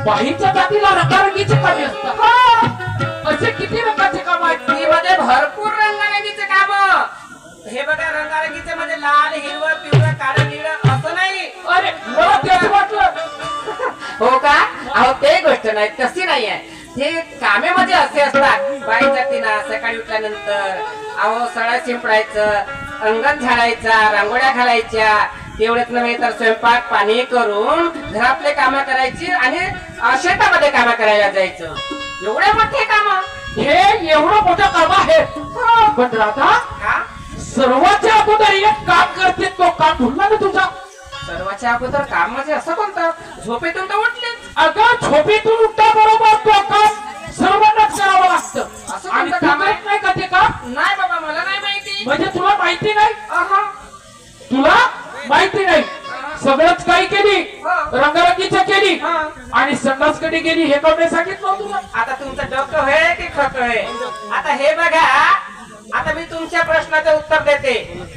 बाईच्या जातीला रंगारंगीचे कामे असतात. असे किती रंगाचे काम आहेत? ती मध्ये भरपूर रंगारंगीचे काम. हे बघा रंगारंगीचे म्हणजे लाल, हिरवं, पिवळं, काळं, निळं असं नाही. अरे मला तेच वाटलं. हो का? अहो ते गोष्ट नाही, तशी नाहीये. हे कामे म्हणजे असे असतात. बाई जातीला सकाळी उठल्यानंतर अहो सळा शिंपडायचं, अंगण झाडायचा, रांगोळ्या घालायच्या, तेवढेच नव्हे तर स्वयंपाक पाणी करून घरातले काम करायची आणि शेतामध्ये काम करायला जायचं. एवढे मोठे काम. हे एवढं मोठं काम आहे. पण राधा का? सर्वाच्या अगोदर एक काम करते, तो काम भुलला ना तुझा? सर्वाच्या अगोदर काम म्हणजे असं कोणतं? झोपेतून तर उठलेच. अगं झोपेतून उठता बरोबर तो काम सर्वांनाच करावं लागतं. असं आणि कोणतं तू काम आहे? करत नाही का ते काम? नाही बाबा, मला नाही माहिती. म्हणजे तुला माहिती नाही? अहा. तुला माहिती नाही? सगळंच काही केली, हो. रंगरंगीचं केली हा. आणि संडास कधी गेली हे काम नाही सांगितलं तुला? आता तुमचं डोकं होय की खोटं होय? आता हे बघा, आता मी तुमच्या प्रश्नाचं उत्तर देते.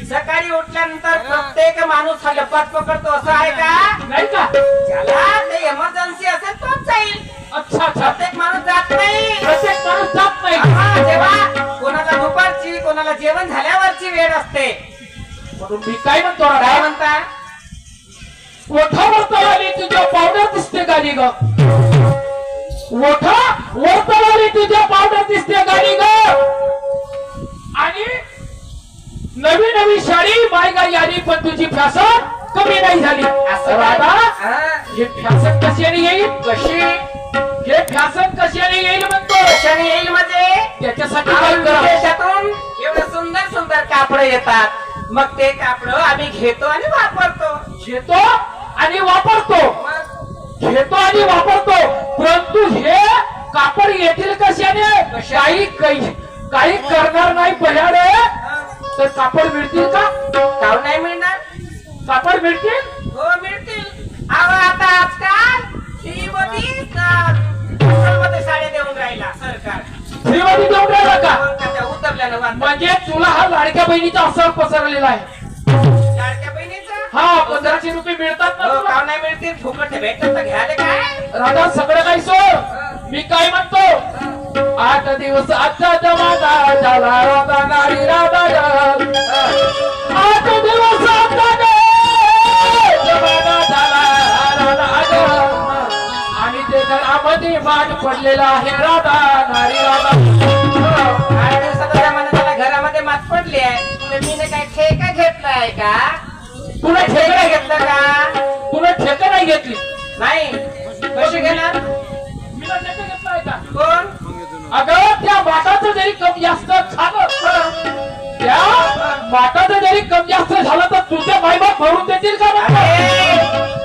सकाळी उठल्यानंतर प्रत्येक माणूस हा लपाट पकडतो असं आहे का? नाही का? ज्याला ते इमर्जन्सी असेल तोच जाईल. अच्छा अच्छा. प्रत्येक माणूस जात नाही. प्रत्येक माणूस जात नाही. हा, जेव्हा कोणाला दुपारची, कोणाला जेवण झाल्यावरची वेळ असते. म्हणून मी काय म्हणतो काय राधा, म्हणता? ओठावर तळाली तुझ्या पावडर दिसते गाडी ग. ओठा वर तळाली तुझ्या पावडर दिसते गाडी ग. आणि नवी नवी शाडी बायगाई आली पण तुझी फॅशन कमी नाही झाली. असं राधा हा. हे फॅशन कशाने येईल? कशी? हे फॅशन कशाने येईल म्हणतो? कशाने येईल म्हणजे? त्याच्यासाठी काय आम्ही करावं? देशातून एवढे सुंदर सुंदर कापड येतात. मग ते कापड आम्ही घेतो आणि वापरतो. घेतो आणि वापरतो, मग घेतो आणि वापरतो. परंतु हे कापड येतील कशाने? काही काही करणार नाही पह्याडे तर कापड मिळतील का? काव नाही मिळणार? कापड मिळतील? हो मिळतील. अहो आता आजकाल मध्ये साड्या देऊन राहिला सरकार. फ्रीमध्ये देऊन राहिला का? त्या उतरल्यानं वाटतं. म्हणजे तुला हा लाडक्या बहिणीचा असर पसरलेला आहे. लाडक्या बहिणीचं? हा 1500 रुपये मिळतात ना हो, तुला? काव नाही मिळतील. फुकट भेटत तर घ्यायला काय? राधा सगळं काही सोड. मी काय म्हणतो, 8 दिवस आजचा जमाना झाला राधा नारी राधा ग. 8 दिवस आजचा जमाना झाला राधा ग. आणि ते घरामध्ये मान पडलेला आहे राधा नारी राधा. 8 दिवसाचा जमाना झाला, घरामध्ये मात पडली आहे. तर मी काय ठेका घेतलाय का? तुला ठेका घेतलं का? तुला ठेका नाही घेतली? नाही. कशी घेणार? मी ठेका घेतलाय का? कोण? अगं त्या माटाचं जरी कमी जास्त झालं, त्या माटाचं जरी कमी जास्त झालं तर तुझे मायबाप भरून देतील का?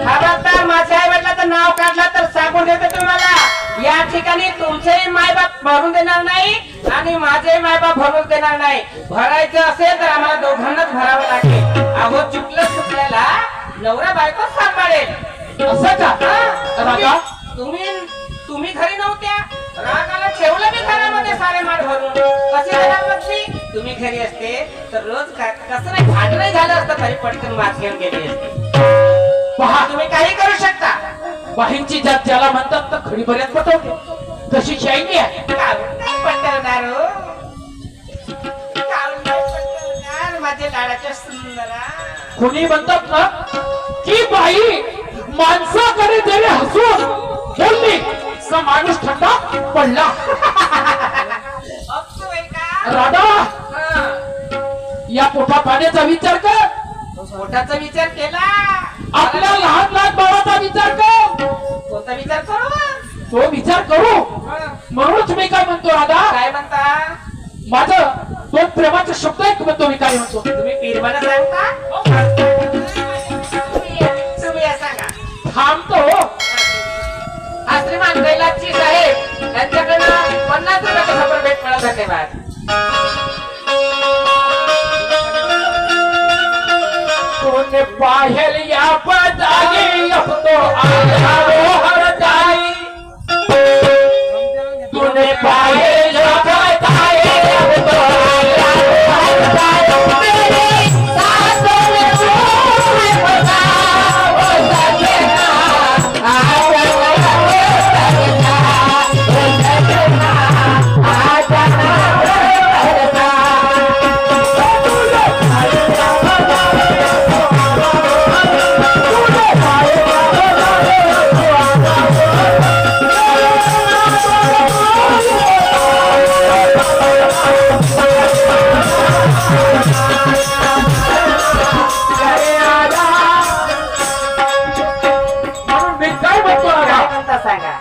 खबरदार, माझ्या आई वडिलाचं नाव काढलं तर सांगून देते तुम्हाला. या ठिकाणी तुमचेही मायबाप भरून देणार नाही आणि माझेही मायबाप भरून देणार नाही. भरायचं असेल तर आम्हाला दोघांनाच भरावं लागेल. अहो चुकल्याला नवरा बायको सांभाळेल. असं का? राधा तुम्ही घरी नव्हत्या, रागाला ठेवलं मी घरामध्ये सारे माठ भरून. कशी जाणार मग? तुम्ही घरी असते तर रोज कसं नाही भांडण झालं असतं तरी पटकन मात घेऊन गेली असते. पहा, तुम्ही काही करू शकता. बाहींची जात ज्याला म्हणतात तर खडी पर्यंत पटवते, तशी शाईनी आहे. काहून नाही पटवणार हो? काहून नाही पटवणार माझे लाडाच्या सुंदरा? कोणी म्हणतात ना की बाई माणसाकडे जरी हसून बोलली का माणूस थंडा पडला. अगदी का? राधा हा. या पोटा पाण्याचा विचार कर, पोटाचा विचार केला. आपल्या लहान लहान बाळाचा विचार कर. कोणता विचार करू? तो विचार करू. हा. म्हणूनच मी काय म्हणतो राधा, काय म्हणता? माझं दोन प्रेमाचे शब्द आहेत म्हणतो. मी काय म्हणतो, तुम्ही पीरमाला सांगता? तुम्ही या सांगा. थांबतो. हा श्रीमान कैलासजी साहेब यांच्याकडनं 50 रुपयाचा सफर भेट मिळाला. धन्यवाद. तूने पायल या बजाई अब तो आधारो हर जाई. तूने पायल या बजाई अब तो आधारो हर जाई. मेरी सांसों में तू है खुदा, ओ सजना. म्हणता सांगा.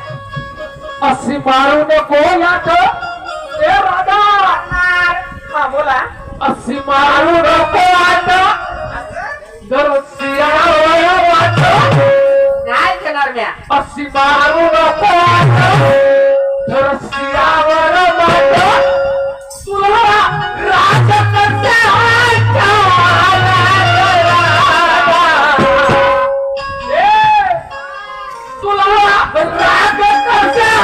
अशी मारू नको लाट ए राधा. हा बोला. अशी मारू नको लाट दरसियावर वाट. नाही घेणार म्या. अशी मारू नको लाट दरसियावर वाट. तुला राज कशाचा तुला राग कशाचा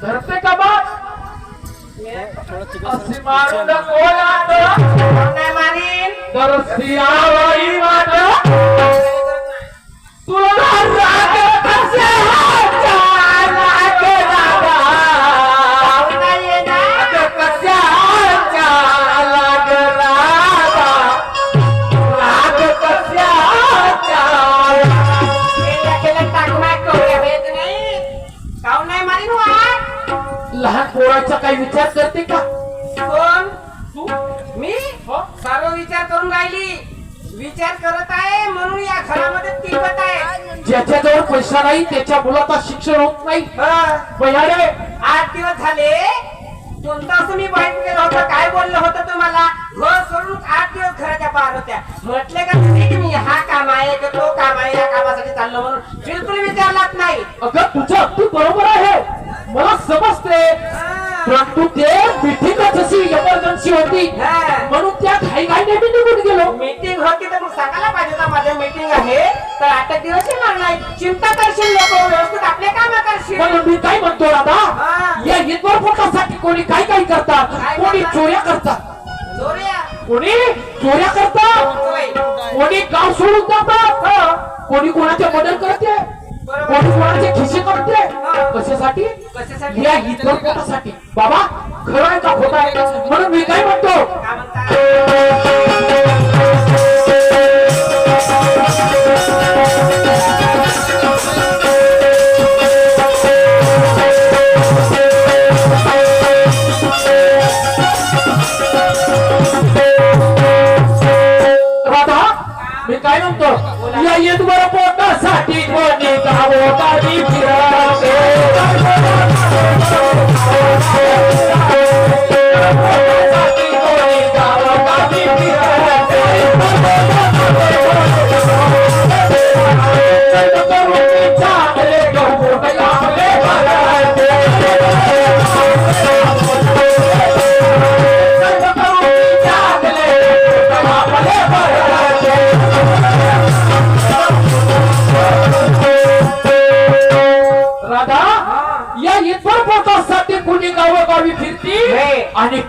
धरते का बात. अशी मारू नको लाट नाही मारीन. दरसियावरी वाट. तुला राग कशाचा लाग राधा. नाही येणार. राग कशाचा लाग राधा. राग कशाचा. लहान पोराचा काही विचार करते का कोण? तू. मी हो? सर्व विचार करून राहिली. विचार करत आहे म्हणून या घरामध्ये टिकत आहे. ज्याच्याजवळ पैसा नाही त्याच्या मुलाचा शिक्षण होत नाही. बयाडे 8 दिवस झाले. कोणतं असं मी वाईट केलं होतं? काय बोललं होतं तुम्हाला? घर सोडून 8 दिवस घराच्या बाहेर होत्या. म्हटले का तुम्ही की मी हा काम आहे की तो काम आहे या कामासाठी चाललो म्हणून? बिलकुल विचारलाच नाही. अगं तुझं अगदी बरोबर आहे. मला समजते परंतु ते मीटिंगच अशी इमर्जन्सी होती म्हणून त्या घाईघाईने मी निघून गेलो. मीटिंग होती तर मग सांगायला पाहिजे ना माझ्या मीटिंग आहे तर 8 दिवस येणार नाही. चिंता करशील लोक व्यवस्थित आपले काम करशील. म्हणून मी काय म्हणतो राधा या हिंदू पोटासाठी कोणी काय काय करतात. कोणी चोऱ्या करतात. चोऱ्या. कोणी चोऱ्या करतात. कोणी गाव सोडून जातात. कोणी कोणाचे मदत करते. कोणी कोणाचे खिसे करते. कशासाठी. कशासाठी? या हिंदू पोटासाठी. बाबा खरं आहे का खोटं आहे. म्हणून मी काय म्हणतो काय म्हणता? राधा मी काय म्हणतो या हिंदू पोटासाठी कोणी गावोगावी फिरते. राधा या इतर पोटासाठी कुणी गावोगावी फिरती आणि